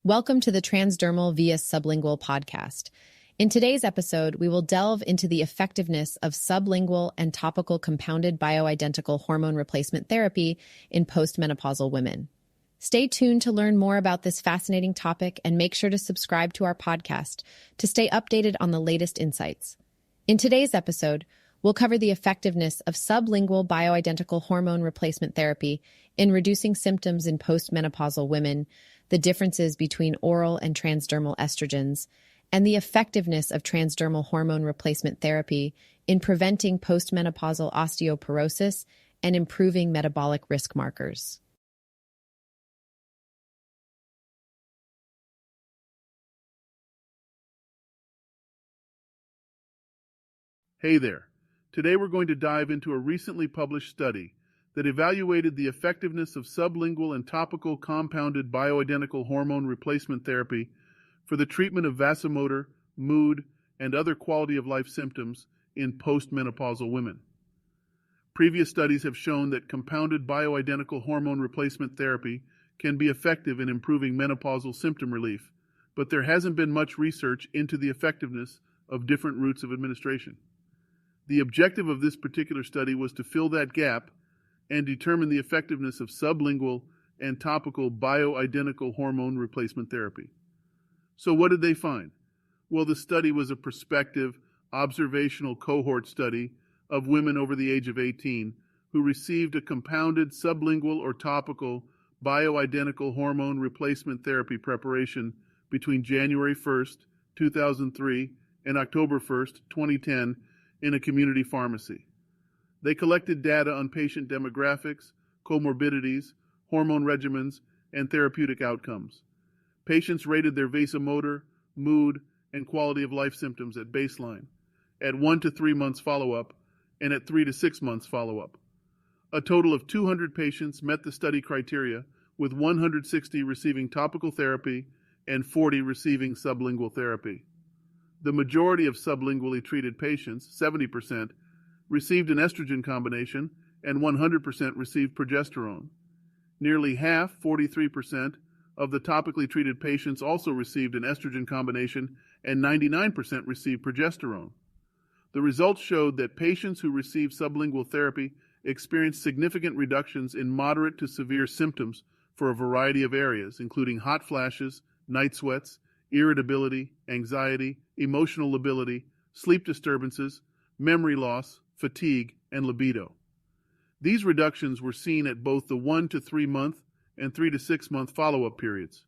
Welcome to the Transdermal via Sublingual podcast. In today's episode, we will delve into the effectiveness of sublingual and topical compounded bioidentical hormone replacement therapy in postmenopausal women. Stay tuned to learn more about this fascinating topic and make sure to subscribe to our podcast to stay updated on the latest insights. In today's episode, we'll cover the effectiveness of sublingual bioidentical hormone replacement therapy in reducing symptoms in postmenopausal women, the differences between oral and transdermal estrogens, and the effectiveness of transdermal hormone replacement therapy in preventing postmenopausal osteoporosis and improving metabolic risk markers. Hey there. Today we're going to dive into a recently published study that evaluated the effectiveness of sublingual and topical compounded bioidentical hormone replacement therapy for the treatment of vasomotor, mood, and other quality of life symptoms in postmenopausal women. Previous studies have shown that compounded bioidentical hormone replacement therapy can be effective in improving menopausal symptom relief, but there hasn't been much research into the effectiveness of different routes of administration. The objective of this particular study was to fill that gap and determine the effectiveness of sublingual and topical bioidentical hormone replacement therapy. So what did they find? Well, the study was a prospective, observational cohort study of women over the age of 18 who received a compounded sublingual or topical bioidentical hormone replacement therapy preparation between January 1st, 2003 and October 1st, 2010 in a community pharmacy. They collected data on patient demographics, comorbidities, hormone regimens, and therapeutic outcomes. Patients rated their vasomotor, mood, and quality of life symptoms at baseline, at 1 to 3 months follow-up, and at 3 to 6 months follow-up. A total of 200 patients met the study criteria, with 160 receiving topical therapy and 40 receiving sublingual therapy. The majority of sublingually treated patients, 70%, received an estrogen combination and 100% received progesterone. Nearly half, 43%, of the topically treated patients also received an estrogen combination and 99% received progesterone. The results showed that patients who received sublingual therapy experienced significant reductions in moderate to severe symptoms for a variety of areas, including hot flashes, night sweats, irritability, anxiety, emotional lability, sleep disturbances, memory loss, fatigue, and libido. These reductions were seen at both the 1 to 3 month and 3 to 6 month follow-up periods.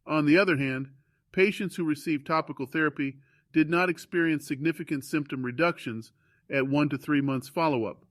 On the other hand, patients who received topical therapy did not experience significant symptom reductions at 1 to 3 months follow-up,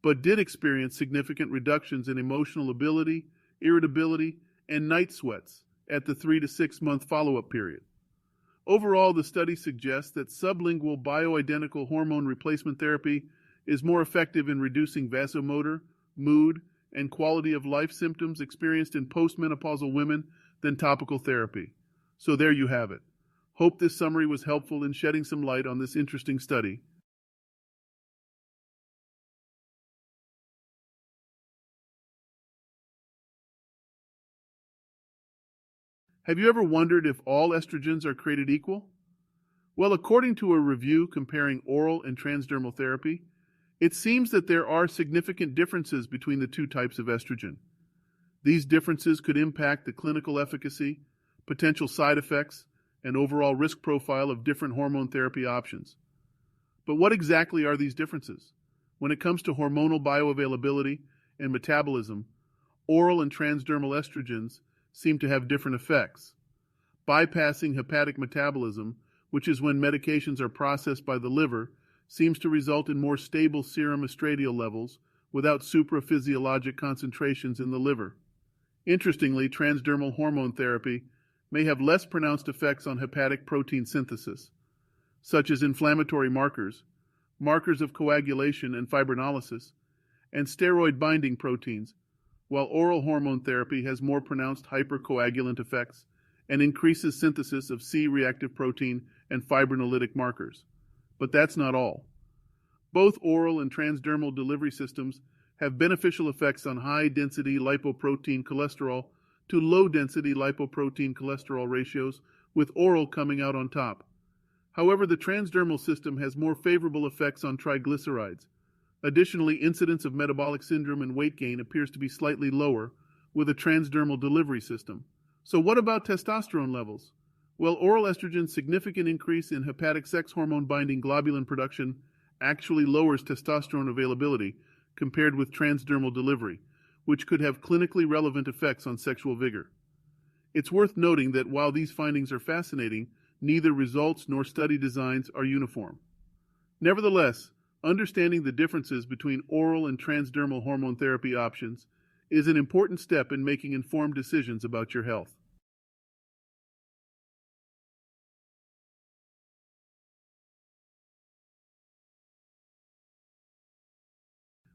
but did experience significant reductions in emotional ability, irritability, and night sweats at the 3 to 6 month follow-up period. Overall, the study suggests that sublingual bioidentical hormone replacement therapy is more effective in reducing vasomotor, mood, and quality of life symptoms experienced in postmenopausal women than topical therapy. So there you have it. Hope this summary was helpful in shedding some light on this interesting study. Have you ever wondered if all estrogens are created equal? Well, according to a review comparing oral and transdermal therapy, it seems that there are significant differences between the two types of estrogen. These differences could impact the clinical efficacy, potential side effects, and overall risk profile of different hormone therapy options. But what exactly are these differences? When it comes to hormonal bioavailability and metabolism, oral and transdermal estrogens seem to have different effects. Bypassing hepatic metabolism, which is when medications are processed by the liver, seems to result in more stable serum estradiol levels without supraphysiologic concentrations in the liver. Interestingly, transdermal hormone therapy may have less pronounced effects on hepatic protein synthesis, such as inflammatory markers, markers of coagulation and fibrinolysis, and steroid-binding proteins, while oral hormone therapy has more pronounced hypercoagulant effects and increases synthesis of C-reactive protein and fibrinolytic markers. But that's not all. Both oral and transdermal delivery systems have beneficial effects on high-density lipoprotein cholesterol to low-density lipoprotein cholesterol ratios, with oral coming out on top. However, the transdermal system has more favorable effects on triglycerides. Additionally, incidence of metabolic syndrome and weight gain appears to be slightly lower with a transdermal delivery system. So what about testosterone levels? Well, oral estrogen's significant increase in hepatic sex hormone-binding globulin production actually lowers testosterone availability compared with transdermal delivery, which could have clinically relevant effects on sexual vigor. It's worth noting that while these findings are fascinating, neither results nor study designs are uniform. Nevertheless, understanding the differences between oral and transdermal hormone therapy options is an important step in making informed decisions about your health.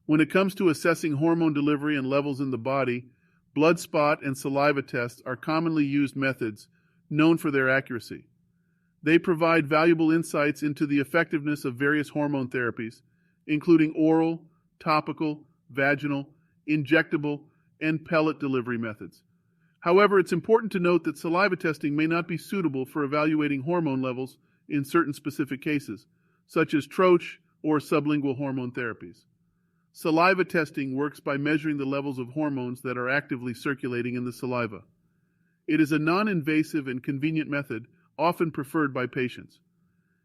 When it comes to assessing hormone delivery and levels in the body, blood spot and saliva tests are commonly used methods known for their accuracy. They provide valuable insights into the effectiveness of various hormone therapies, including oral, topical, vaginal, injectable, and pellet delivery methods. However, it's important to note that saliva testing may not be suitable for evaluating hormone levels in certain specific cases, such as troches or sublingual hormone therapies. Saliva testing works by measuring the levels of hormones that are actively circulating in the saliva. It is a non-invasive and convenient method often preferred by patients.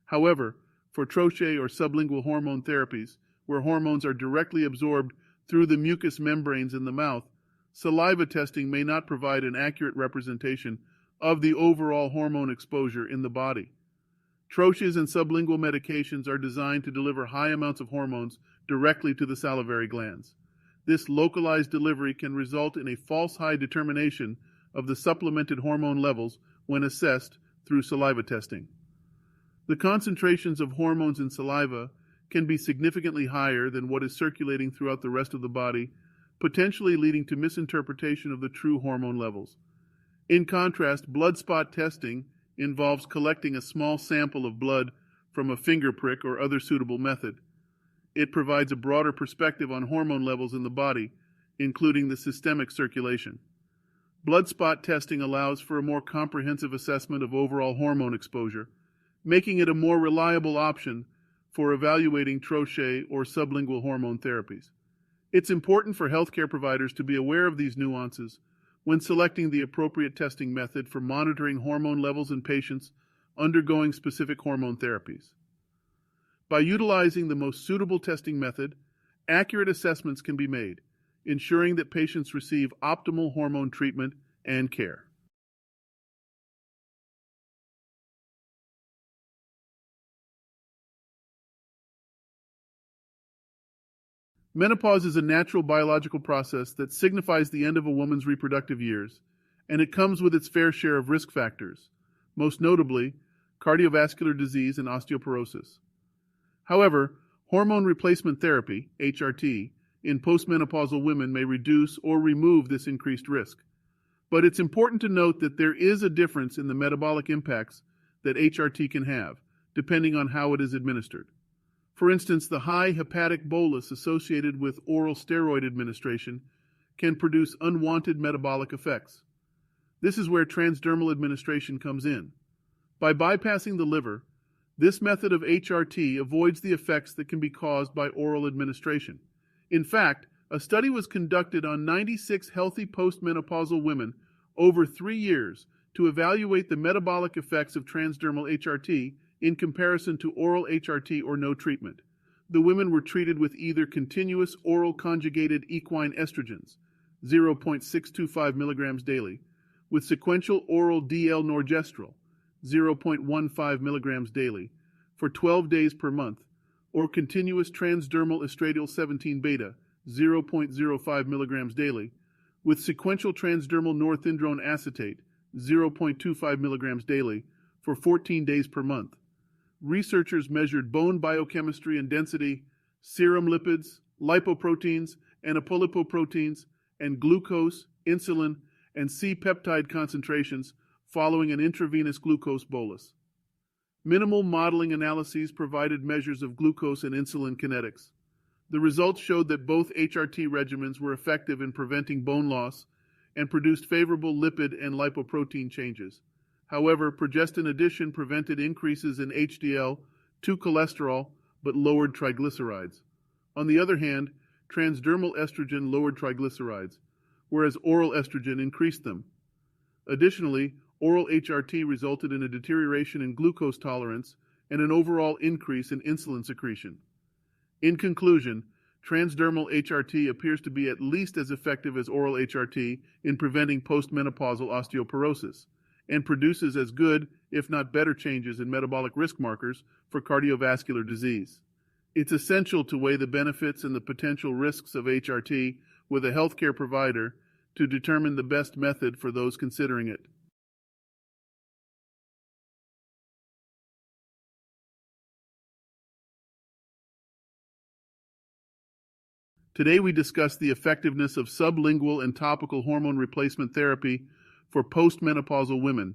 However, for troches or sublingual hormone therapies, where hormones are directly absorbed through the mucous membranes in the mouth, saliva testing may not provide an accurate representation of the overall hormone exposure in the body. Troches and sublingual medications are designed to deliver high amounts of hormones directly to the salivary glands. This localized delivery can result in a false high determination of the supplemented hormone levels when assessed through saliva testing. The concentrations of hormones in saliva can be significantly higher than what is circulating throughout the rest of the body, potentially leading to misinterpretation of the true hormone levels. In contrast, blood spot testing involves collecting a small sample of blood from a finger prick or other suitable method. It provides a broader perspective on hormone levels in the body, including the systemic circulation. Blood spot testing allows for a more comprehensive assessment of overall hormone exposure, making it a more reliable option for evaluating troches or sublingual hormone therapies. It's important for healthcare providers to be aware of these nuances when selecting the appropriate testing method for monitoring hormone levels in patients undergoing specific hormone therapies. By utilizing the most suitable testing method, accurate assessments can be made, ensuring that patients receive optimal hormone treatment and care. Menopause is a natural biological process that signifies the end of a woman's reproductive years, and it comes with its fair share of risk factors, most notably cardiovascular disease and osteoporosis. However, hormone replacement therapy, HRT, in postmenopausal women may reduce or remove this increased risk. But it's important to note that there is a difference in the metabolic impacts that HRT can have, depending on how it is administered. For instance, the high hepatic bolus associated with oral steroid administration can produce unwanted metabolic effects. This is where transdermal administration comes in. By bypassing the liver, this method of HRT avoids the effects that can be caused by oral administration. In fact, a study was conducted on 96 healthy postmenopausal women over 3 years to evaluate the metabolic effects of transdermal HRT in comparison to oral HRT or no treatment. The women were treated with either continuous oral conjugated equine estrogens, 0.625 milligrams daily, with sequential oral DL-norgestrel, 0.15 milligrams daily, for 12 days per month, or continuous transdermal estradiol 17-beta, 0.05 milligrams daily, with sequential transdermal norethindrone acetate, 0.25 milligrams daily, for 14 days per month. Researchers measured bone biochemistry and density, serum lipids, lipoproteins, and apolipoproteins, and glucose, insulin, and C-peptide concentrations following an intravenous glucose bolus. Minimal modeling analyses provided measures of glucose and insulin kinetics. The results showed that both HRT regimens were effective in preventing bone loss and produced favorable lipid and lipoprotein changes. However, progestin addition prevented increases in HDL, 2 cholesterol, but lowered triglycerides. On the other hand, transdermal estrogen lowered triglycerides, whereas oral estrogen increased them. Additionally, oral HRT resulted in a deterioration in glucose tolerance and an overall increase in insulin secretion. In conclusion, transdermal HRT appears to be at least as effective as oral HRT in preventing postmenopausal osteoporosis, and produces as good, if not better, changes in metabolic risk markers for cardiovascular disease. It's essential to weigh the benefits and the potential risks of HRT with a healthcare provider to determine the best method for those considering it. Today we discuss the effectiveness of sublingual and topical hormone replacement therapy for postmenopausal women,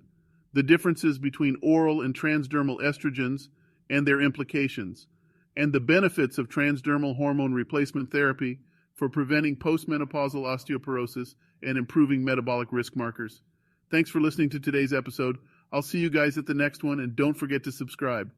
the differences between oral and transdermal estrogens and their implications, and the benefits of transdermal hormone replacement therapy for preventing postmenopausal osteoporosis and improving metabolic risk markers. Thanks for listening to today's episode. I'll see you guys at the next one, and don't forget to subscribe.